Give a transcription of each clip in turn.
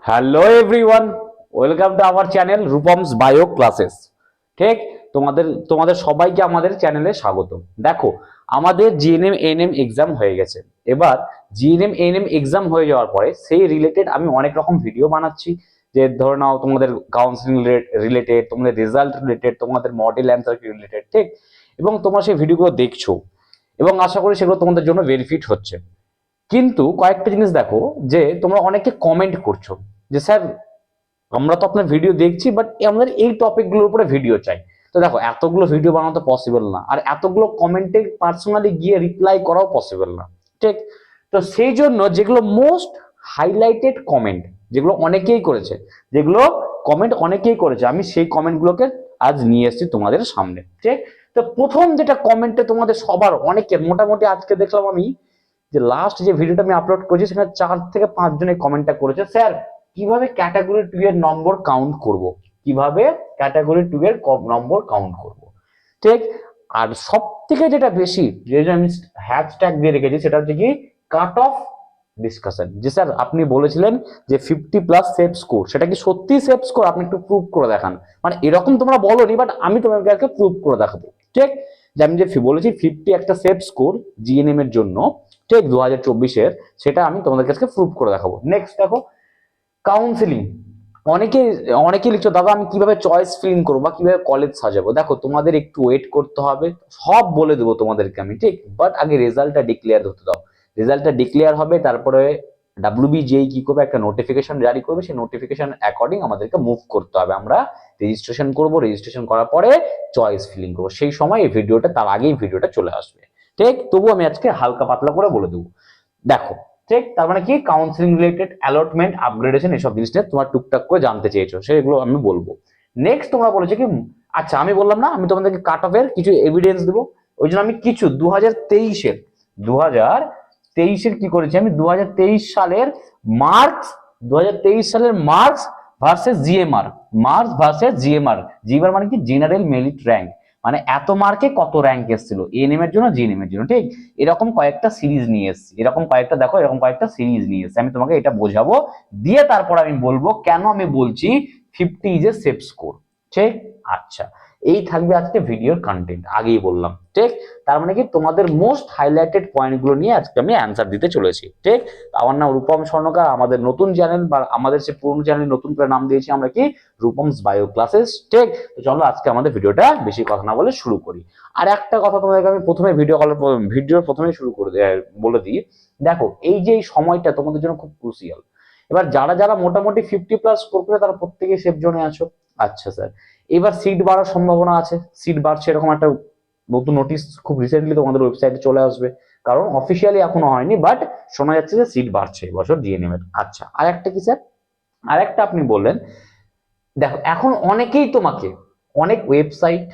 Hello everyone, welcome to our channel Rupam's bio classes. ঠিক, তোমাদের তোমাদের সবাইকে আমাদের চ্যানেলে স্বাগত। দেখো, আমাদের জিএনএম এএনএম এক্সাম হয়ে গেছে। এবার জিএনএম এএনএম এক্সাম হয়ে যাওয়ার পরে সেই রিলেটেড আমি অনেক রকম ভিডিও বানাচ্ছি। যে ধরে নাও তোমাদের কাউন্সিলিং রিলেটেড, তোমাদের রেজাল্ট রিলেটেড, তোমাদের মডেল অ্যান্সার রিলেটেড, ঠিক। এবং তোমরা সেই ভিডিওগুলো দেখছো এবং আশা করি সেগুলো তোমাদের জন্য বেনিফিট হচ্ছে। কিন্তু কয়েকটা জিনিস দেখো, যে তোমরা অনেকে কমেন্ট করছো যে স্যার, আমরা তো আপনার ভিডিও দেখছি, বাট আমাদের এই টপিকগুলোর উপরে ভিডিও চাই। তো দেখো, এতগুলো ভিডিও বানানো তো পসিবল না, আর এতগুলো কমেন্টে পার্সোনালি গিয়ে রিপ্লাই করাও পসিবল না, ঠিক। তো সেই জন্য যেগুলো মোস্ট হাইলাইটেড কমেন্ট, যেগুলো অনেকেই করেছে, যেগুলো কমেন্ট অনেকেই করেছে, আমি সেই কমেন্টগুলোকে আজ নিয়ে এসেছি তোমাদের সামনে, ঠিক। তো প্রথম যেটা কমেন্টে তোমাদের সবার অনেকের মোটামুটি আজকে দেখলাম আমি যে লাস্ট যে ভিডিওটা আমি আপলোড করেছি সেখানে 4 থেকে 5 জনের কমেন্টটা করেছে, স্যার কিভাবে ক্যাটাগরি 2 এর নম্বর কাউন্ট করব, কিভাবে ক্যাটাগরি 2 এর নম্বর কাউন্ট করব, ঠিক। আর সব থেকে যেটা বেশি, যেটা আমি হ্যাশট্যাগ দিয়ে রেখেছি, সেটা হচ্ছে কি কাট অফ ডিসকাশন। যে স্যার আপনি বলেছিলেন যে 50+ সেফ স্কোর, সেটা কি সত্যি সেফ স্কোর? আপনি একটু প্রুভ করে দেখান। মানে এরকম তোমরা বলোনি, বাট আমি তোমাকে আজকে প্রুভ করে দেখাবো, ঠিক। যে আমি যে বলেছি 50 একটা সেফ স্কোর জিএনএম এর জন্য, ঠিক, 2024-এর, সেটা আমি তোমাদের কাছে প্রুভ করে দেখাবো। নেক্সট দেখো, কাউন্সিলিং। অনেকে অনেকে লিখছো, দাদা আমি কিভাবে চয়েস ফিলিং করবো বা কিভাবে কলেজ সাজাবো। দেখো, তোমাদের একটু ওয়েট করতে হবে, সব বলে দেবো তোমাদেরকে আমি, ঠিক। বাট আগে রেজাল্টটা ডিক্লেয়ার হতে দাও। রেজাল্টটা ডিক্লেয়ার হবে, তারপরে ডাব্লিউবিজেই কি করবে, একটা নোটিফিকেশন জারি করবে। সেই নোটিফিকেশন অ্যাকর্ডিং আমাদেরকে মুভ করতে হবে। আমরা রেজিস্ট্রেশন করব, রেজিস্ট্রেশন করার পরে চয়েস ফিলিং করবো। সেই সময় এই ভিডিওটা, তার আগেই ভিডিওটা চলে আসবে, ঠিক। তবু আমি আজকে হালকা পাতলা করে বলে দেবো। দেখো, ঠিক, তার মানে কি কাউন্সিলিং রিলেটেড, অ্যালটমেন্ট, আপগ্রেডেশন, এসব জিনিস নিয়ে তোমার টুকটাক করে জানতে চেয়েছো, সেগুলো আমি বলবো। নেক্সট তোমরা বলেছো কি, আচ্ছা আমি বললাম না আমি তোমাদেরকে কাট অফের কিছু এভিডেন্স দেবো, ওই জন্য আমি কিছু 2023-এর কি করেছি, আমি 2023 সালের মার্কস, 2023 সালের marks versus GMR, marks versus GMR. GMR মানে কি জেনারেল মেরিট র্যাঙ্ক, মানে এত মার্কে কত র্যাঙ্ক এসেছিল এএনএম এর জন্য, জিএনএম এর জন্য, ঠিক। এরকম কয়েকটা সিরিজ নিয়ে এসেছি, এরকম কয়েকটা, দেখো এরকম কয়েকটা সিরিজ নিয়ে এসেছি। আমি তোমাকে এটা বোঝাবো, দিয়ে তারপর আমি বলবো কেন আমি বলছি 50 ইজ এ সেফ স্কোর, ঠিক। আচ্ছা, এই থাকবে আজকে ভিডিওর কন্টেন্ট, আগেই বললাম, ঠিক। তার মানে কি তোমাদের মোস্ট হাইলাইটেড পয়েন্টগুলো নিয়ে আজকে আমি অ্যান্সার দিতে চলেছি, ঠিক। আমার নাম রূপম স্বর্ণকার, আমাদের নতুন চ্যানেল বা আমাদের সে পুরনো চ্যানেল নতুন করে নাম দিয়েছি আমরা কি, রূপমস বায়ো ক্লাসেস, ঠিক। তো চলো আজকে আমাদের ভিডিওটা বেশি কথা না বলে শুরু করি। আর একটা কথা তোমাদেরকে আমি প্রথমে ভিডিওর প্রথমে শুরু করে বলে দিই। দেখো, এই যে এই সময়টা তোমাদের জন্য খুব ক্রুসিয়াল। এবার যারা যারা মোটামুটি 50+ স্কোর করে, তারা প্রত্যেকে সেফ জোনে আছো। আচ্ছা স্যার, এবার সিট বাড়ার সম্ভাবনা আছে, সিট বাড়ছে এরকম একটা নতুন নোটিশ খুব রিসেন্টলি তোমাদের ওয়েবসাইটে চলে আসবে। কারণ অফিসিয়ালি এখনো হয়নি, বাট শোনা যাচ্ছে যে সিট বাড়ছে এবছর জিএনএম এর। আচ্ছা, আর একটা কি স্যার, আর একটা আপনি বললেন, দেখো এখন অনেকেই তোমাকে, অনেক ওয়েবসাইট,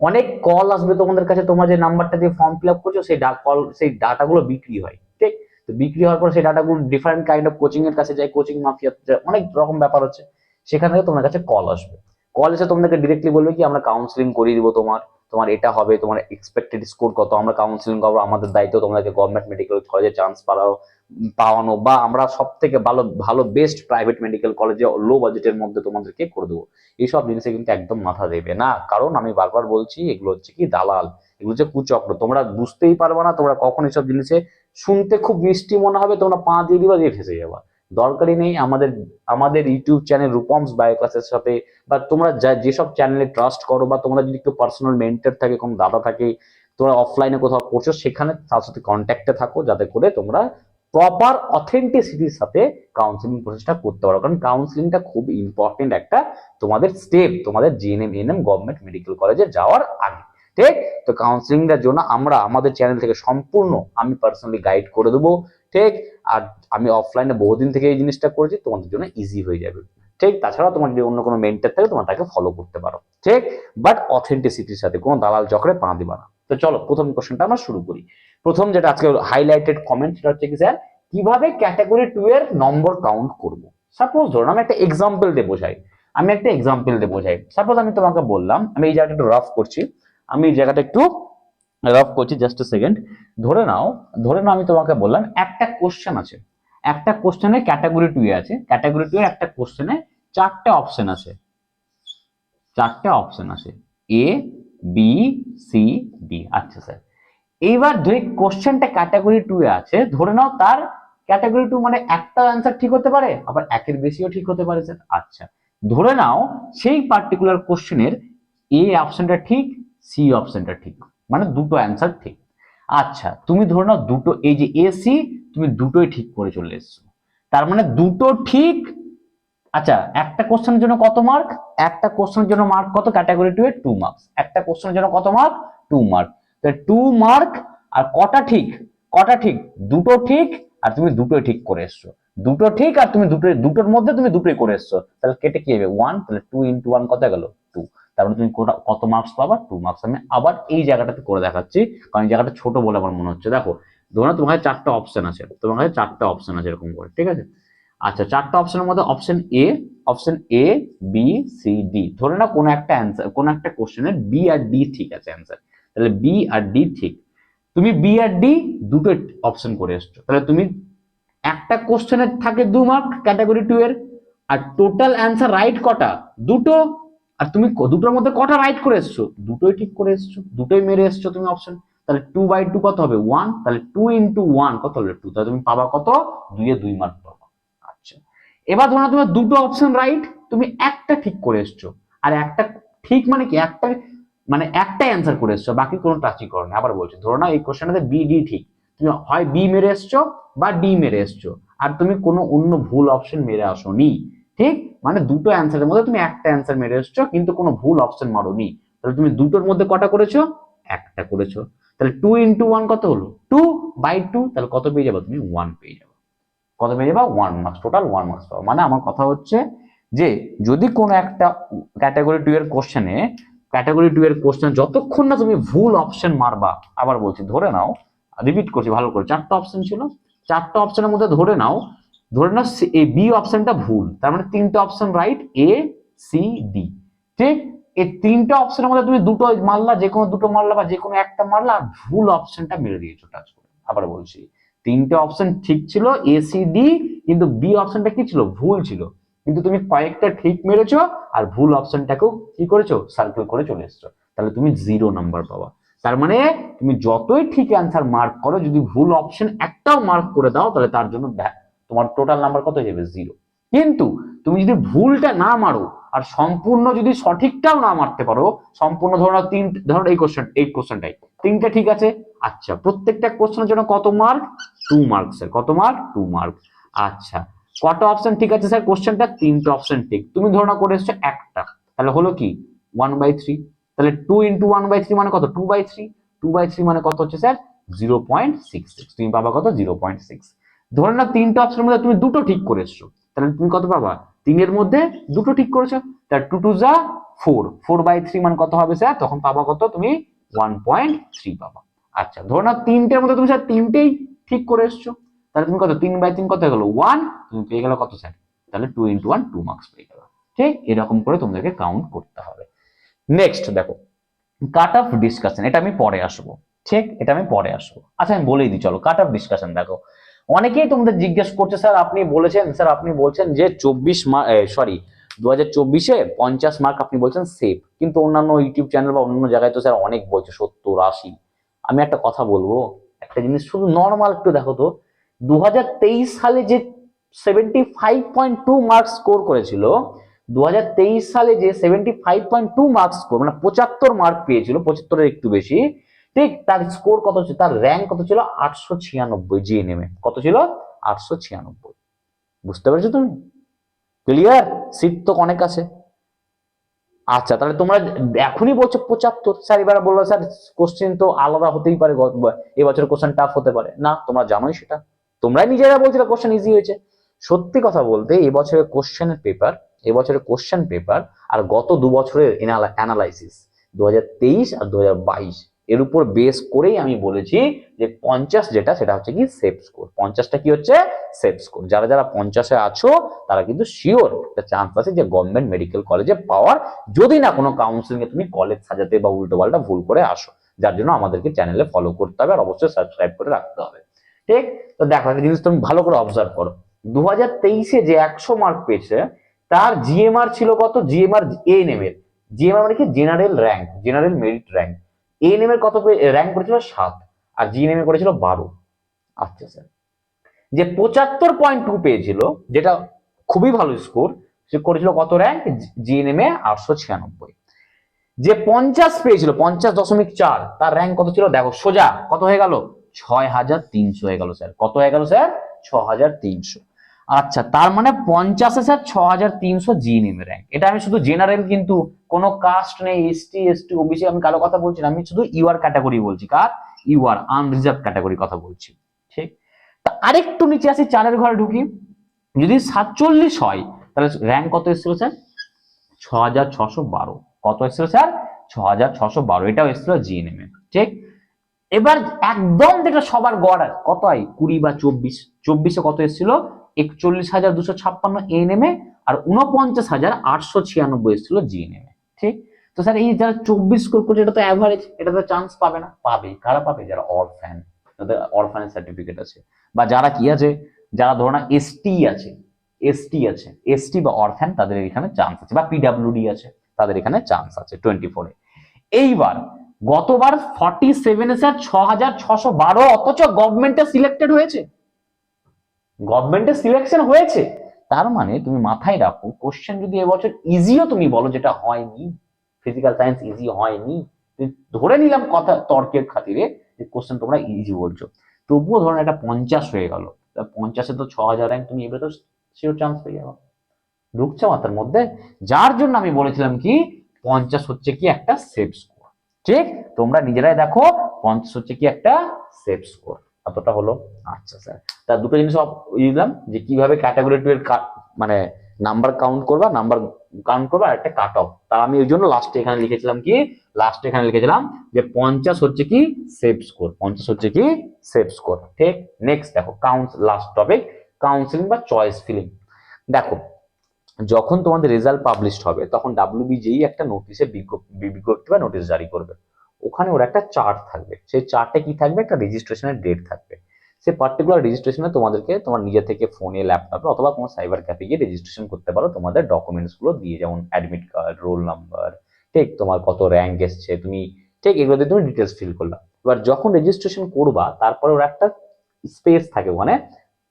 অনেক কল আসবে তোমাদের কাছে, তোমার যে নাম্বারটা দিয়ে ফর্ম ফিল আপ করছো সেই কল, সেই ডাটাগুলো বিক্রি হয়, ঠিক। তো বিক্রি হওয়ার পর সেই ডাটাগুলো ডিফারেন্ট কাইন্ড অফ কোচিং এর কাছে যায়, কোচিং মাফিয়া, অনেক রকম ব্যাপার হচ্ছে। সেখান থেকে তোমার কাছে কল আসবে, কল এসে তোমাদেরকে ডিরেক্টলি বলবে কি আমরা কাউন্সিলিং করিয়ে দিব, তোমার তোমার এটা হবে, তোমার এক্সপেক্টেড স্কোর কত, আমরা কাউন্সিলিং করবো, আমাদের দায়িত্ব তোমাদেরকে গভর্নমেন্ট মেডিকেল কলেজে চান্স পাওয়ানো, বা আমরা সব থেকে ভালো ভালো বেস্ট প্রাইভেট মেডিকেল কলেজে লো বাজেটের মধ্যে তোমাদেরকে করে দেবো। এইসব জিনিসে কিন্তু একদম মাথা দেবে না, কারণ আমি বারবার বলছি এগুলো হচ্ছে কি দালাল, এগুলো হচ্ছে কুচক্র। তোমরা বুঝতেই পারবে না, তোমরা কখন এসব জিনিসে, শুনতে খুব মিষ্টি মনে হবে, তোমরা পা দিয়ে দিবা, দিয়ে ফেসে যাবা। দরকারই নেই। আমাদের আমাদের ইউটিউব চ্যানেল রূপমস বায়ো ক্লাসের সাথে, বা তোমরা যেসব চ্যানেলে ট্রাস্ট করো, বা তোমরা যদি একটু পার্সোনাল মেন্টর থাকে, কোনো দাদা থাকে, তোমরা অফলাইনে কোথাও পড়ছো, সেখানে তার সাথে কন্ট্যাক্টে থাকো, যাতে করে তোমরা প্রপার অথেন্টিসিটির সাথে কাউন্সিলিং প্রসেসটা করতে পারো। কারণ কাউন্সিলিংটা খুব ইম্পর্টেন্ট একটা তোমাদের স্টেপ, তোমাদের জিএনএম এএনএম গভর্নমেন্ট মেডিকেল কলেজে যাওয়ার আগে, ঠিক। তো কাউন্সিলিংটার জন্য আমরা আমাদের চ্যানেল থেকে সম্পূর্ণ আমি পার্সোনালি গাইড করে দেবো, ঠিক। আর আমি অফলাইনে বহুদিন থেকে এই জিনিসটা করেছি, তোমাদের জন্য ইজি হয়ে যাবে, ঠিক। তাছাড়া তোমার যদি অন্য কোনো মেন্টর থাকে, তোমার তাকে ফলো করতে পারো, ঠিক। বাট অথেন্টিসিটির সাথে, কোনো দালাল চক্রে পা দিবা না। তো চলো প্রথম কোশ্চেনটা আমরা শুরু করি। প্রথম যেটা আজকে হাইলাইটেড কমেন্ট, সেটা হচ্ছে কি, স্যার কিভাবে ক্যাটাগরি 2 এর নম্বর কাউন্ট করব। সাপোজ ধরুন আমি একটা এক্সাম্পল দিয়ে বোঝাই, সাপোজ আমি তোমাকে বললাম, আমি এই জায়গাটা একটু রাফ করছি, আমি এই জায়গাটা একটু রাফ করছি, জাস্ট এ সেকেন্ড। ধরে নাও আমি তোমাকে বললাম একটা কোশ্চেন আছে, একটা কোশ্চেনে ক্যাটাগরি 2 এ আছে, ক্যাটাগরি 2 এর একটা কোশ্চেনে চারটে অপশন আছে, এ বি সি ডি। আচ্ছা স্যার, এইবার ধরে কোশ্চেনটা ক্যাটাগরি 2 এ আছে, ধরে নাও তার ক্যাটাগরি 2 মানে একটা অ্যান্সার ঠিক হতে পারে, আবার একের বেশিও ঠিক হতে পারে স্যার। আচ্ছা, ধরে নাও সেই পার্টিকুলার কোশ্চেনের এ অপশনটা ঠিক, সি অপশনটা ঠিক, মানে দুটো অ্যান্সার ঠিক। আচ্ছা, তুমি ধরে নাও দুটো, এই যে এ সি তুমি দুটোই ঠিক করে চলে এসছো, তার মানে দুটো ঠিক। আচ্ছা, একটা কোশ্চেনের জন্য কত মার্ক? একটা কোশ্চেনের জন্য মার্ক কত? ক্যাটাগরি 2 এর 2 মার্কস। একটা কোশ্চেনের জন্য কত মার্ক? 2 মার্ক। তাহলে 2 মার্ক আর কটা ঠিক? কটা ঠিক? দুটো ঠিক, আর তুমি দুটোই ঠিক করে এসছো। দুটো ঠিক আর তুমি দুটোর মধ্যে তুমি দুটোই করে এসছো, তাহলে কেটে কি হবে? 1। তাহলে 2 ইনটু 1 কত গেল? 2। তার মানে তুমি কত মার্কস পাবা? 2 মার্কস। আমি আবার এই জায়গাটাতে করে দেখাচ্ছি, কারণ এই জায়গাটা ছোট বলে আমার মনে হচ্ছে। দেখো, ধরো তোমার কাছে চারটা অপশন আছে, এরকম করে, ঠিক আছে? আচ্ছা, চারটা অপশনের মধ্যে option A B C D, ধরে নাও কোনো একটা অ্যান্সার, কোনো একটা কোশ্চেনের বি আর ডি ঠিক আছে অ্যান্সার, তাহলে বি আর ডি ঠিক। তুমি বি আর ডি দুটো অপশন করে এসছো, তাহলে তুমি একটা কোশ্চেনের থাকে 2 মার্ক ক্যাটাগরি 2 এর, আর টোটাল অ্যান্সার রাইট কটা? দুটো। আর তুমি দুটোর মধ্যে কটা রাইট করে এসছো? দুটোই ঠিক করে এসছো, দুটোই মেরে এসছো তুমি অপশন। তাহলে 2/2 কত হবে? 1। তাহলে 2 ইনটু 1 কত হলো? 2। তাহলে তুমি পাবা কত? 2 এ 2 মার্ক পাবা। আচ্ছা, এবার ধরো তোমার দুটো অপশন রাইট, তুমি একটা ঠিক করে এসছো, আর একটা ঠিক মানে কি? একটা মানে একটাই অ্যান্সার করে এসছো, বাকি কোনো টাচই করো না। আবার বলছি, ধরো না এই কোশ্চেনটাতে বি ডি ঠিক, তুমি হয় বি মেরে এসছো বা ডি মেরে এসছো, আর তুমি কোনো অন্য ভুল অপশন মেরে আসোনি, ঠিক? মানে দুটো অ্যান্সারের মধ্যে তুমি একটা অ্যান্সার মেরে এসছো, কিন্তু কোনো ভুল অপশন মারোনি। তাহলে তুমি দুটোর মধ্যে কটা করেছো? একটা করেছো। তাহলে 2 ইনটু 1 কত হলো? 2/2। তাহলে কত পেয়ে যাবে? তুমি 1 পেয়ে যাবে। কত পেয়ে যাবা? 1 মার্কস, টোটাল 1 মার্কস পাবো। মানে আমার কথা হচ্ছে যে যদি কোনো একটা ক্যাটাগরি 2 এর কোশ্চেনে, যতক্ষণ না তুমি ভুল অপশন মারবা, আবার বলছি, ধরে নাও, রিপিট করছি ভালো করে, চারটা অপশন ছিল, চারটা অপশনের মধ্যে ধরে নাও এই বি অপশনটা ভুল, তার মানে তিনটা option right, A C D, ঠিক? এই তিনটা অপশনের মধ্যে তুমি দুটো মারলা, যে কোনো দুটো মারলা বা যে কোনো একটা মারলা, আর ভুল অপশনটা মেরে দিয়েছো টাচ করে। আবার বলছি, তিনটে অপশন ঠিক ছিল এ সি ডি, কিন্তু বি অপশনটা কি ছিল? ভুল ছিল। কিন্তু তুমি কয়েকটা ঠিক মেরেছো, আর ভুল অপশনটাকেও কি করেছো? সার্কেল করে চলে এসছো, তাহলে তুমি 0 নাম্বার পাবা। তার মানে তুমি যতই ঠিক অ্যান্সার মার্ক করো, যদি ভুল অপশন একটাও মার্ক করে দাও, তাহলে তার জন্য তোমার টোটাল নাম্বার কত হয়ে যাবে? 0। কিন্তু তুমি যদি ভুলটা না মারো, আর সম্পূর্ণ যদি সঠিকটাও না মারতে পারো, সম্পূর্ণ ধরো এই কোশ্চেনটাই তিনটা ঠিক আছে। আচ্ছা, প্রত্যেকটা কোশ্চেনের জন্য কত মার্ক? 2 mark sir. কত মার্ক? 2 মার্ক। আচ্ছা, কত অপশন ঠিক আছে স্যার কোশ্চেনটা? তিনটা অপশন ঠিক, তুমি ধরো করে এসছো একটা, তাহলে হলো কি? 1/3। তাহলে 2 ইনটু 1/3 মানে কত? 2/3। 2/3 মানে কত হচ্ছে স্যার? 0.66। তুমি পাবা কত? 0.6। ধরে নাও তিনটা অপশনের মধ্যে তুমি দুটো ঠিক করে এসছো, তাহলে তুমি কত পাবা? 3 এর মধ্যে দুটো ঠিক করেছো, তাহলে 2 2 যা 4, 4/3 মানে কত হবে স্যার? তখন পাবা কত? তুমি 1.3 পাবা। আচ্ছা, ধরো না তিনটের মধ্যে তুমি স্যার তিনটেই ঠিক করে এসছো, তাহলে তুমি কত? 3/3 কত হয়ে গেল? 1। তুমি পেয়ে গেল কত স্যার? তাহলে 2 ইনটু 1 2 মার্কস পেয়ে গেল। ঠিক এরকম করে তোমাদেরকে কাউন্ট করতে হবে। নেক্সট দেখো, কাট অফ ডিসকাশন, এটা আমি পরে আসবো, ঠিক? এটা আমি পরে আসবো। আচ্ছা, আমি বলেই দিই, চলো কাট অফ ডিসকাশন। দেখো, অনেকেই তোমাদের জিজ্ঞেস করছে, স্যার আপনি বলছেন যে 2024-এ 50 মার্ক আপনি বলছেন সেফ, কিন্তু অন্যান্য ইউটিউব চ্যানেল বা অন্যান্য জায়গায় তো স্যার অনেক বলছে 70-80। আমি একটা কথা বলবো, একটা জিনিস শুধু নর্মাল একটু দেখো তো, 2023 সালে যে 75.2 মার্কস স্কোর করেছিল, 2023 সালে যে 75.2 মার্কস স্কোর, মানে 75 মার্ক পেয়েছিল, 75-এর একটু বেশি, ঠিক? তার স্কোর কত ছিল? তার র্যাঙ্ক কত ছিল? 896 জিএনএম এ। কত ছিল? 896। বুঝতে পেরেছো তুমি? ক্লিয়ার? সিট তো অনেক আছে। আচ্ছা, তাহলে তোমরা এখনই বলছো 75, স্যার এবার বললো স্যার কোশ্চেন তো আলাদা হতেই পারে, এবছর কোশ্চেন টাফ হতে পারে না, তোমরা জানোই সেটা, তোমরাই নিজেরা বলছিলে কোশ্চেন ইজি হয়েছে। সত্যি কথা বলতে এবছরের কোশ্চেন পেপার আর গত 2 বছরের অ্যানালাইসিস, 2023 আর 2022, এর উপর বেস করেই আমি বলেছি যে 50 যেটা, সেটা হচ্ছে কি সেফ স্কোর। 50টা কি হচ্ছে? Safe score. যারা যারা 50-এ আছো, তারা কিন্তু শিওর একটা চান্স আছে যে গভর্নমেন্ট মেডিকেল কলেজে পাওয়ার, যদি না কোনো কাউন্সিলিং এ তুমি কলেজ সাজাতে বা উল্টো পাল্টা ভুল করে আসো, যার জন্য আমাদেরকে চ্যানেলে ফলো করতে হবে, আর অবশ্যই সাবস্ক্রাইব করে রাখতে হবে। ঠিক? তো দেখো একটা জিনিস তুমি ভালো করে অবজার্ভ করো, 2023-এ যে 100 মার্ক পেয়েছে তার জিএমআর ছিল কত, জিএমআর এএনএম এর, জিএমআর মানে কি general rank, general merit rank, ANM এর কত র্যাঙ্ক করেছিল 7 আর জিএনএম এ করেছিল 12। আচ্ছা স্যার, যে 75.2 পেয়েছিল যেটা খুবই ভালো স্কোর, সে করেছিল কত র্যাঙ্ক, জিএনএম এ 896। যে 50 পেয়েছিল 50.4 তার র্যাঙ্ক কত ছিল, দেখো সোজা কত হয়ে গেল, 6300 হয়ে গেল স্যার, কত হয়ে গেল স্যার, 6300। আচ্ছা তার মানে 50-এ স্যার 6300 জিএনএম র্যাঙ্ক, এটা আমি শুধু জেনারেল, কিন্তু কোনো কাস্ট নেই, এসটি এসটি ওবিসি আমি কারো কথা বলছি না, আমি শুধু ইউআর ক্যাটাগরি বলছি, কার, ইউআর আনরিজার্ভ ক্যাটাগরি কথা বলছি। ঠিক, তা আরেকটু নিচে আসি, চারের ঘরে ঢুকি, যদি 47 হয় তাহলে র্যাঙ্ক কত এসেছিল স্যার, 6612। কত এসেছিল স্যার, 6612, এটাও এসেছিল জিএনএম এ। ঠিক, এবার একদম যেটা সবার গড় কত হয় 20 বা 24, 24-এ কত এসেছিল 41,256 এএনএম এ, আর 49,896 এসেছিল জিএনএম এ। ঠিক, তো স্যার এই যারা 24 স্কোর করছে এটা তো অ্যাভারেজ, এটা তো চান্স পাবে না, পাবে কারা পাবে, যারা অরফ্যান, যাদের অরফ্যানের সার্টিফিকেট আছে, বা যারা কি আছে, যারা ধরো না এসটি আছে, এসটি বা অরফ্যান, তাদের এখানে চান্স আছে, বা পিডাব্লিউডি আছে, তাদের এখানে চান্স আছে 24-এ। এইবার গতবার 47-এ স্যার 6612, অথচ গভর্নমেন্টে সিলেক্টেড হয়েছে, গভর্নমেন্টে সিলেকশন হয়েছে। তার মানে তুমি মাথায় রাখো, কোশ্চেন যদি এবছর ইজিও তুমি বলো, যেটা হয়নি, ফিজিক্যাল সায়েন্স ইজি হয়নি, ধরে নিলাম কথা তর্কের খাতিরে যে কোশ্চেন তোমরা ইজি বলছো, তবুও ধরুন একটা 50 হয়ে গেল, 50-এ তো 6000 র্যাঙ্ক, তুমি এবারে তো শিওর চান্স পেয়ে যাবো, ঢুকছে মাথার মধ্যে। যার জন্য আমি বলেছিলাম কি 50 হচ্ছে কি একটা সেফ স্কোর। ঠিক, তোমরা নিজেরাই দেখো 50 হচ্ছে কি একটা সেফ স্কোর, কতটা হলো। আচ্ছা স্যার, তার দুটো জিনিস দিলাম যে কিভাবে ক্যাটাগরি 2 এর মানে নাম্বার কাউন্ট করবা, আর একটা কাট অফ, তা আমি ওই জন্য লাস্টে এখানে লিখেছিলাম কি, যে 50 হচ্ছে কি সেফ স্কোর, 50 হচ্ছে কি সেফ স্কোর। ঠিক, নেক্সট দেখো লাস্ট টপিক, কাউন্সিলিং বা চয়েস ফিলিং। দেখো যখন তোমাদের রেজাল্ট পাবলিশড হবে তখন ডাব্লিউবিজেই একটা বিজ্ঞপ্তি বা নোটিশ জারি করবে, ওখানে ওর একটা চার্ট থাকবে, সেই চার্টে কি থাকবে, একটা রেজিস্ট্রেশনের ডেট থাকবে, সেই পার্টিকুলার রেজিস্ট্রেশনে তোমাদেরকে তোমার নিজে থেকে ফোনে, ল্যাপটপে অথবা কোনো সাইবার ক্যাফে গিয়ে রেজিস্ট্রেশন করতে পারো তোমাদের ডকুমেন্টস গুলো দিয়ে, যেমন অ্যাডমিট কার্ড, রোল নাম্বার, ঠিক, তোমার কত র্যাঙ্ক এসছে তুমি, ঠিক, এগুলো দিয়ে তুমি ডিটেলস ফিল করলা। এবার যখন রেজিস্ট্রেশন করবা তারপরে ওর একটা স্পেস থাকে ওখানে,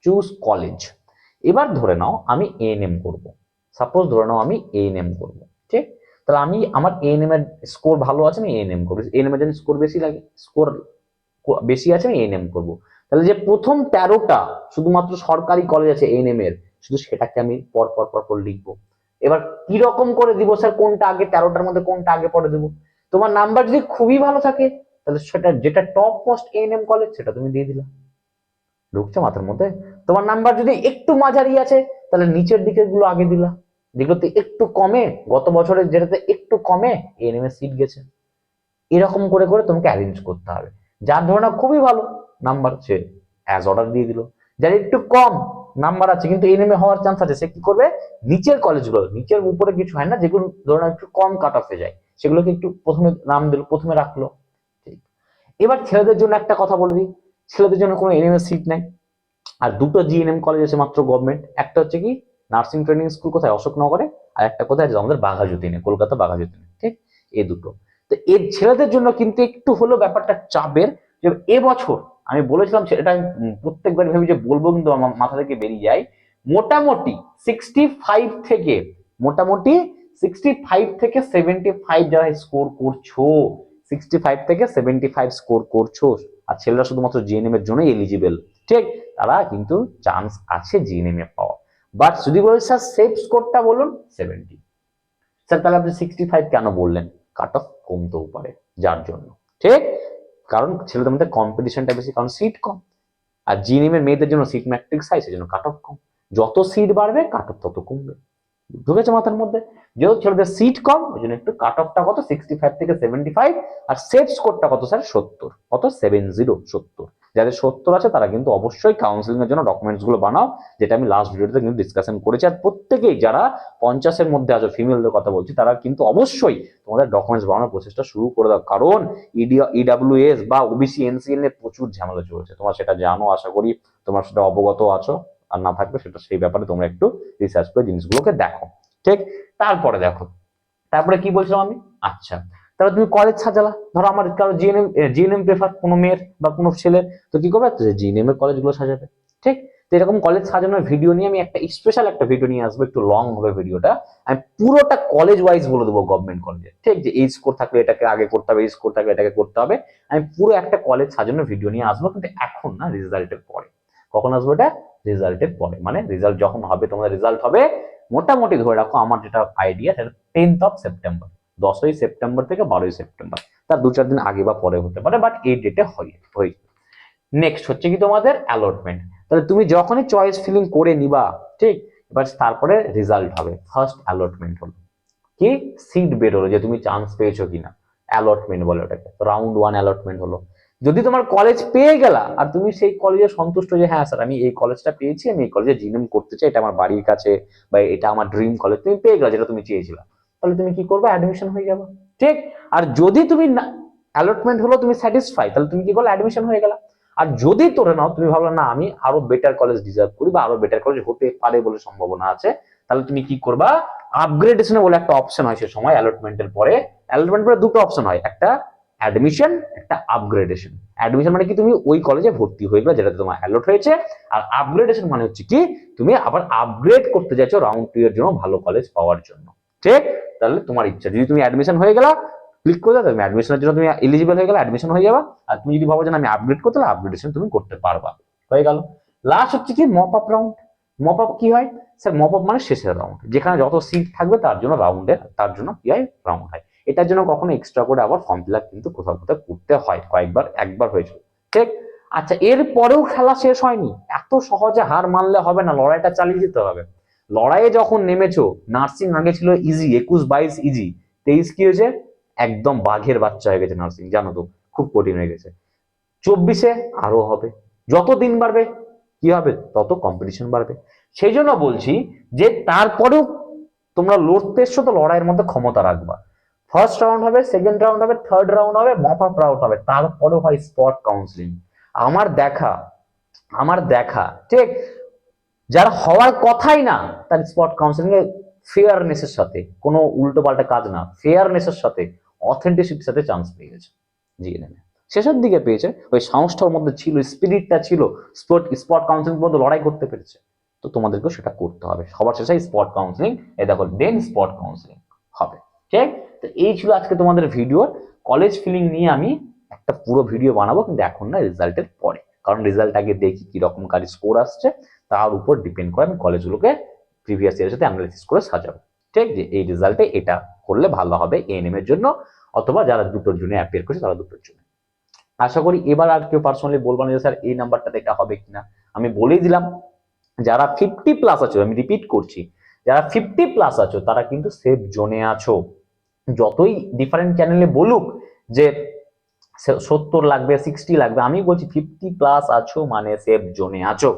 চুজ কলেজ। এবার ধরে নাও আমি এএনএম করবো, সাপোজ ধরে নাও আমি এএনএম করবো, ঠিক, তাহলে আমি আমার এএনএম এর স্কোর ভালো আছে, আমি এএনএম করবো, এএনএম এর জন্য স্কোর বেশি লাগে, স্কোর বেশি আছে আমি এএনএম করবো। তাহলে যে প্রথম 13টা শুধুমাত্র সরকারি কলেজ আছে এএনএম এর, শুধু সেটাকে আমি পর পর পর পর লিখবো। এবার কি রকম করে দিব স্যার, কোনটা আগে, 13টার মধ্যে কোনটা আগে পরে দেবো, তোমার নাম্বার যদি খুবই ভালো থাকে তাহলে সেটা যেটা টপ মোস্ট এএনএম কলেজ সেটা তুমি দিয়ে দিলা, ঢুকছে মাথার মধ্যে। তোমার নাম্বার যদি একটু মাঝারি আছে তাহলে নিচের দিকের গুলো আগে দিলা, যেগুলোতে একটু কমে, গত বছরের যেটাতে একটু কমে এএনএম এর সিট গেছে, এরকম করে করে তোমাকে অ্যারেঞ্জ করতে হবে। যার ধরনের খুবই ভালো নাম্বার সে অ্যাজ অর্ডার দিয়ে দিল, যার একটু কম নাম্বার আছে কিন্তু এএনএম এ হওয়ার চান্স আছে, সে কি করবে, নিচের কলেজগুলো, নিচের উপরে কিছু হয় না, যেগুলো ধরনের একটু কম কাট অফে যায় সেগুলোকে একটু প্রথমে নাম দিল, প্রথমে রাখলো। ঠিক, এবার ছেলেদের জন্য একটা কথা বলে দিই, ছেলেদের জন্য কোনো এএনএম এর সিট নাই, আর দুটো জিএনএম কলেজ আছে মাত্র গভর্নমেন্ট, একটা হচ্ছে কি নার্সিং ট্রেনিং স্কুল কোথায়, অশোকনগরে, আর একটা কোথায় আছে আমাদের বাঘাযতীনে, কলকাতা বাঘাযতীনে। ঠিক, এই দুটো। তো এর ছেলেদের জন্য কিন্তু একটু হলেও ব্যাপারটা চাপের, যে এবছর আমি বলেছিলাম সেটা আমি প্রত্যেকবার ভেবে যে বলবো কিন্তু আমার মাথা থেকে বেরিয়ে যায়, মোটামুটি 65 থেকে, মোটামুটি 65 থেকে 75 যারা স্কোর করছো, 65 থেকে 75 স্কোর করছো, আর ছেলেরা শুধুমাত্র জিএনএম এর জন্য এলিজিবল, ঠিক, তারা কিন্তু চান্স আছে জিএনএম এ পাওয়া। বাট যদি বলেন স্যার সেফ স্কোরটা বলুন 70, স্যার তাহলে আপনি 65 কেন বললেন, কাট অফ কমতেও পারে যার জন্য। ঠিক, কারণ ছেলেদের মধ্যে কম্পিটিশনটা বেশি, কারণ সিট কম, আর জিএনএম এর মেয়েদের জন্য সিট ম্যাট্রিক্স হাই, সেজন্য কাট অফ কম, যত সিট বাড়বে কাট অফ তত কমবে, ঢুকেছে মাথার মধ্যে। যেহেতু ছেলেদের সিট কম ওই জন্য একটু কাট অফটা কত 65 থেকে 75, আর সেফ স্কোরটা কত স্যার 70, কত 70, 70, যাদের 70 আছে তারা কিন্তু অবশ্যই কাউন্সিলিং এর জন্য ডকুমেন্টস গুলো বানাও, যেটা আমি লাস্ট ভিডিওতে কিন্তু ডিসকাশন করেছি। আর প্রত্যেকেই যারা 50-এর মধ্যে আছো, ফিমেলদের কথা বলছি, তারা কিন্তু অবশ্যই তোমাদের ডকুমেন্টস বানানোর প্রসেসটা শুরু করে দাও, কারণ ইডাব্লিউএস বা ওবিসি এনসিএল এর প্রচুর ঝামেলা চলছে, তোমরা সেটা জানো, আশা করি তোমরা সেটা অবগত আছো। আর না থাকলে সেটা সেই ব্যাপারে তোমরা একটু রিসার্চ করে জিনিসগুলোকে দেখো, ঠিক। তারপরে দেখো, তারপরে কি বলছিলাম আমি, আচ্ছা তাহলে তুমি কলেজ সাজালা, ধরো আমার কারো জিএনএম প্রেফার কোনো মেয়ের বা কোনো ছেলের, তো কি করবে, জিএনএম এর কলেজগুলো সাজাবে, ঠিক। তো এরকম কলেজ সাজানোর ভিডিও নিয়ে আমি একটা স্পেশাল একটা ভিডিও নিয়ে আসবো, একটু লং হবে ভিডিওটা, আমি পুরোটা কলেজ ওয়াইজ বলে দেবো, গভর্নমেন্ট কলেজে, ঠিক, যে এই স্কোর থাকলে এটাকে আগে করতে হবে, এই স্কোর থাকলে এটাকে করতে হবে। আমি পুরো একটা কলেজ সাজানোর ভিডিও নিয়ে আসবো, কিন্তু এখন না, রেজাল্টের পরে। কখন আসবো এটা, রেজাল্টের পরে, মানে রেজাল্ট যখন হবে, তোমাদের রেজাল্ট হবে মোটামুটি ধরে রাখো, আমার যেটা আইডিয়া সেটা 10th সেপ্টেম্বর, 10 সেপ্টেম্বর থেকে 12 সেপ্টেম্বর, তার 2-4 দিন আগে বা পরে হতে পারে, বাট এই ডেটে হয়। নেক্সট হচ্ছে কি তোমাদের অ্যালটমেন্ট। তাহলে তুমি যখনই চয়েস ফিলিং করে নিবা, ঠিক, এবার তারপরে রেজাল্ট হবে, ফার্স্ট অ্যালটমেন্ট হলো কি, সিট বেরোলো যে তুমি চান্স পেয়েছো কিনা, অ্যালটমেন্ট বলে ওটাকে, রাউন্ড 1 অ্যালটমেন্ট হলো। যদি তোমার কলেজ পেয়ে গেলা আর তুমি সেই কলেজে সন্তুষ্ট যে হ্যাঁ স্যার আমি এই কলেজটা পেয়েছি, আমি এই কলেজে জিএনএম করতে চাই, এটা আমার বাড়ির কাছে বা এটা আমার ড্রিম কলেজ, তুমি পেয়ে গেলা যেটা তুমি চেয়েছিলা, তাহলে তুমি কি করবে, অ্যাডমিশন হয়ে যাবে, ঠিক। আর যদি তুমি অ্যালটমেন্ট হলো তুমি স্যাটিসফাই, তাহলে তুমি কি করলে, অ্যাডমিশন হয়ে গেলা। আর যদি তোরে নাও তুমি ভাবলা না আমি আরো বেটার কলেজ ডিজার্ভ করি বা আরো বেটার কলেজ হতে পারে বলে সম্ভাবনা আছে, তাহলে তুমি কি করবা, আপগ্রেডেশন বলে একটা অপশন হয় সে সময়, অ্যালটমেন্টের পরে। অ্যালটমেন্টের পরে দুটো অপশন হয়, একটা অ্যাডমিশন, একটা আপগ্রেডেশন। অ্যাডমিশন মানে কি, তুমি ওই কলেজে ভর্তি হয়ে গেলে যেটাতে তোমার অ্যালট হয়েছে, আর আপগ্রেডেশন মানে হচ্ছে কি, তুমি আবার আপগ্রেড করতে যাচ্ছ রাউন্ড 2 এর জন্য, ভালো কলেজ পাওয়ার জন্য, ঠিক। তাহলে তোমার ইচ্ছা, যদি তুমি অ্যাডমিশন হয়ে গেলা, ক্লিক করে দাও, তুমি অ্যাডমিশনের জন্য তুমি এলিজিবল হয়ে গেলে অ্যাডমিশন হয়ে যাবা। আর তুমি যদি ভাবো যে আমি আপগ্রেড করতে, তাহলে আপগ্রেডেশন তুমি করতে পারবা, হয়ে গেল। লাস্ট হচ্ছে কি, mop up round. Mop up কি হয় স্যার, মপ আপ মানে শেষের রাউন্ড, যেখানে যত সিট থাকবে তার জন্য রাউন্ডের, তার জন্য কি হয়, রাউন্ড হয়। এটার জন্য কখনো এক্সট্রা করে আবার ফর্ম ফিল আপ কিন্তু কোথাও কোথাও করতে হয়, কয়েকবার, একবার হয়েছিল, ঠিক। আচ্ছা, এর পরেও খেলা শেষ হয়নি, এত সহজে হার মানলে হবে না, লড়াইটা চালিয়ে যেতে হবে। লড়াইয়ে যখন নেমেছো, নার্সিং আগে ছিল ইজি, 21-22 ইজি, 23 কি হয়েছে, একদম বাঘের বাচ্চা হয়ে গেছে নার্সিং, জানো তো, খুব কঠিন হয়ে গেছে। 24-এ আরো হবে, যত দিন বাড়বে কি হবে, তত কম্পিটিশন বাড়বে। সেই জন্য বলছি যে তারপরেও তোমরা লড়তে এসছো, তো লড়াইয়ের মধ্যে ক্ষমতা রাখবা। ফার্স্ট রাউন্ড হবে, সেকেন্ড রাউন্ড হবে, থার্ড রাউন্ড হবে, মপ আপ রাউন্ড হবে, তারপরেও হয় স্পট কাউন্সিলিং। আমার দেখা, আমার দেখা, ঠিক, যার হওয়ার কথাই না, তার স্পট কাউন্সিলিং এ ফেয়ারনেসের সাথে, কোনো উল্টো পাল্টা কাজ না, ফেয়ারনেসের সাথে, অথেন্টিসিটির সাথে চান্স পেয়ে গেছে জিএনএম। শেষের দিকে পেয়েছে, ওই সাহসটার মধ্যে ছিল, স্পিরিটটা ছিল, স্পট কাউন্সিলিং পর্যন্ত লড়াই করতে পেরেছে। তো তোমাদেরকেও সেটা করতে হবে, সবার শেষে স্পট কাউন্সিলিং, এই দেখো দেন স্পট কাউন্সিলিং হবে, ঠিক। তো এই ছিল আজকে তোমাদের ভিডিও, কলেজ ফিলিং নিয়ে আমি একটা পুরো ভিডিও বানাবো, কিন্তু এখন না, রেজাল্টের পরে, কারণ রেজাল্ট আগে দেখি কিরকম কার স্কোর আসছে, তার উপর ডিপেন্ড করে আমি কলেজগুলোকে প্রিভিয়াস ইয়ারের সাথে অ্যানালাইসিস করে সাজাবো, ঠিক, যে এই রেজাল্টে এটা করলে ভালো হবে এএনএম এর জন্য, অথবা যারা দুটোর জন্য অ্যাপিয়ার করছে তারা দুটোর জন্য। আশা করি এবার আর কেউ পার্সোনালি বলবো না যে স্যার এই নাম্বারটাতে এটা হবে কিনা। আমি বলেই দিলাম, যারা 50+ আছো, আমি রিপিট করছি, যারা 50+ আছো তারা কিন্তু সেফ জোনে আছো। যতই ডিফারেন্ট চ্যানেলে বলুক যে 70 লাগবে, 60 লাগবে, আমি বলছি 50+ আছো মানে সেফ জোনে আছো।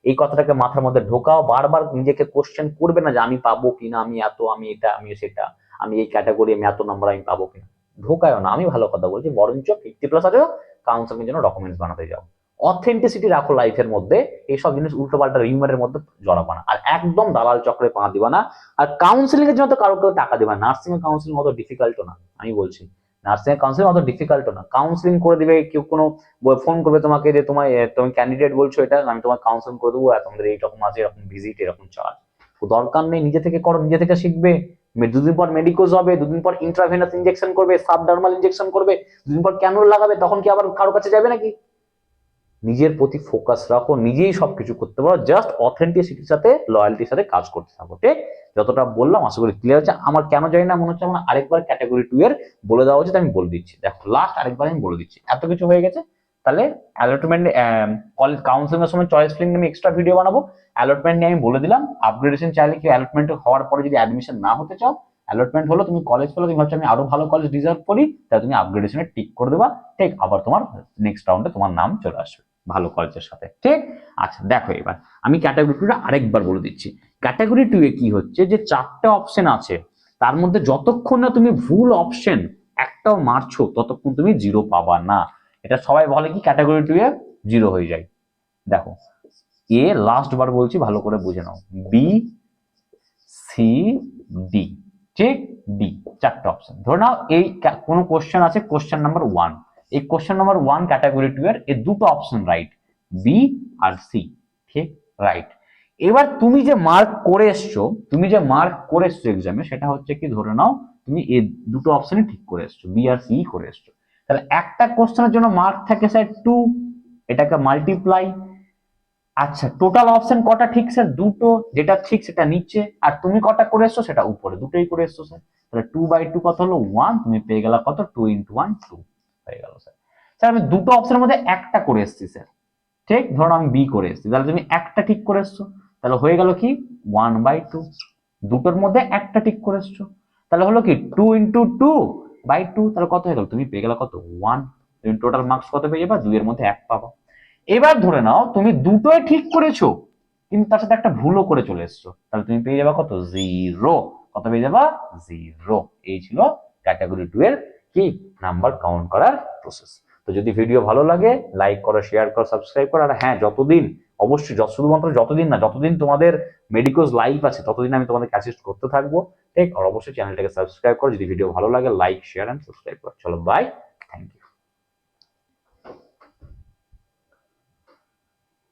এই কথাটাকে মাথার মধ্যে ঢোকাও, বারবার নিজেকে কোশ্চেন করবে না যে আমি পাবো কিনা, আমি এত, আমি এটা, আমি সেটা, আমি এই ক্যাটাগরি, আমি এত নাম্বার আমি পাবো কিনা, ঢোকায় না। আমি ভালো কথা বলছি, বরঞ্চ 50+ আছো, কাউন্সিলিং এর জন্য ডকুমেন্টস বানাতে যাও, অথেন্টিসিটি রাখো লাইফের মধ্যে, এইসব জিনিস উল্টো পাল্টা রিউমারের মধ্যে জড়াবা না, আর একদম দালাল চক্রে পা দিবা না। আর কাউন্সিলিং এর জন্য তো কারো কেউ টাকা দিবা, নার্সিং এর কাউন্সিলিং অত ডিফিকাল্ট না, আমি বলছি নার্সিং এর কাউন্সিলিং অত ডিফিকাল্ট না। কাউন্সিলিং করে দিবে কেউ, কোনো ফোন করবে তোমাকে যে তোমার, তুমি ক্যান্ডিডেট বলছো এটা, আমি তোমার কাউন্সিলিং করে দেবো, তোমাদের এইরকম আছে, এরকম ভিজিট, এরকম চার্জ, দরকার নেই। নিজে থেকে করো, নিজে থেকে শিখবে। 2 দিন পর মেডিকোজ হবে, 2 দিন পর ইন্ট্রাভেনাস ইনজেকশন করবে, সাবডার্মাল ইনজেকশন করবে, 2 দিন পর ক্যানুল লাগাবে, তখন কি আবার কারো কাছে যাবে নাকি? নিজের প্রতি ফোকাস রাখো, নিজেই সবকিছু করতে পারো, জাস্ট অথেন্টিসিটির সাথে, লয়্যালটির সাথে কাজ করতে থাকো, ঠিক। যতটা বললাম আশা করি ক্লিয়ার হচ্ছে। আমার কেন জানি না মনে হচ্ছে আমার আরেকবার ক্যাটাগরি 2 এর বলে দেওয়া উচিত, আমি বলে দিচ্ছি, দেখো লাস্ট আরেকবার আমি বলে দিচ্ছি, এত কিছু হয়ে গেছে। তাহলে অ্যালটমেন্ট, কলেজ কাউন্সিলিং এর সময় চয়েস ফিলিং নিয়ে এক্সট্রা ভিডিও বানাবো, অ্যালটমেন্ট নিয়ে আমি বলে দিলাম, আপগ্রেডেশন চাইলে কি, অ্যালটমেন্ট হওয়ার পরে যদি অ্যাডমিশন না হতে চাও, অ্যালটমেন্ট হলো তুমি কলেজ পেলো, তুমি ভাবছো আমি আরো ভালো কলেজ ডিজার্ভ করি, তাহলে তুমি আপগ্রেডেশনে টিক করে দেবা, ঠিক, আবার তোমার নেক্সট রাউন্ডে তোমার নাম চলে আসবে। ভালো কলেজের সাথে, ঠিক? আচ্ছা দেখো, এবার আমি ক্যাটাগরি টু আরেকবার বলে দিচ্ছি। ক্যাটাগরি টু এ কি হচ্ছে, যে 4টে অপশন আছে, তার মধ্যে যতক্ষণ না তুমি ভুল অপশন একটাও মারছো ততক্ষণ তুমি 0 পাবা না। এটা সবাই বলে কি ক্যাটাগরি টু এ 0 হয়ে যায়। দেখো, এ লাস্ট বার বলছি, ভালো করে বুঝে নাও, বি, সি, ডি, ঠিক? ডি, 4টে অপশন। ধরে নাও এই কোন কোশ্চেন আছে, কোশ্চেন নাম্বার 1, এই কোশ্চেন নাম্বার 1 ক্যাটাগরি 2 এর এই দুটো অপশন রাইট, বি আর সি, ঠিক? রাইট। এবার তুমি যে মার্ক করে এসছো, এক্সামে, সেটা হচ্ছে কি, ধরে নাও তুমি এই দুটো অপশনই ঠিক করে এসছো, বি আর সি করে এসছো, তাহলে একটা কোশ্চেনের জন্য মার্ক থাকে স্যার 2, এটাকে মাল্টিপ্লাই। আচ্ছা, টোটাল অপশন কটা ঠিক স্যার? দুটো, যেটা ঠিক সেটা নিচে, আর তুমি কটা করে এসছো সেটা উপরে, দুটোই করে এসছো স্যার। তাহলে 2/2 কত হলো? 1, তুমি পেয়ে গেলা কত? 2 × 1 2 হয়ে গেল স্যার। স্যার আমি দুটো অপশনের মধ্যে একটা করে এসেছি স্যার, ঠিক? ধরো আমি বি করে এসেছি, তাহলে তুমি একটা ঠিক করে এসছো, তাহলে হয়ে গেল কি 1/2। দুটোর মধ্যে একটা ঠিক করে এসছো, তাহলে হলো কি 2 × 2/2, তাহলে কত হয়ে গেল? তুমি পেয়ে গেলা কত? 1। তুমি টোটাল মার্কস কত পেয়ে যাবা? 2 এর মধ্যে 1 পাবা। এবার ধরে নাও তুমি দুটোই ঠিক করেছো, কিন্তু তার সাথে একটা ভুলও করে চলে এসছো, তাহলে তুমি পেয়ে যাবা কত? 0। কত পেয়ে যাবা? 0। এই ছিল ক্যাটাগরি 2 এর কি নাম্বার কাউন্ট করার প্রসেস। তো যদি ভিডিও ভালো লাগে, লাইক করো, শেয়ার করো, সাবস্ক্রাইব করো। আর হ্যাঁ, যতদিন, অবশ্যই শুধুমাত্র যতদিন না, যতদিন তোমাদের মেডিকোজ লাইভ আছে ততদিন আমি তোমাদের অ্যাসিস্ট করতে থাকবো, ঠিক? আর অবশ্যই চ্যানেলটাকে সাবস্ক্রাইব করো। যদি ভিডিও ভালো লাগে, লাইক, শেয়ার এন্ড সাবস্ক্রাইব করো। চলো বাই, থ্যাংক ইউ।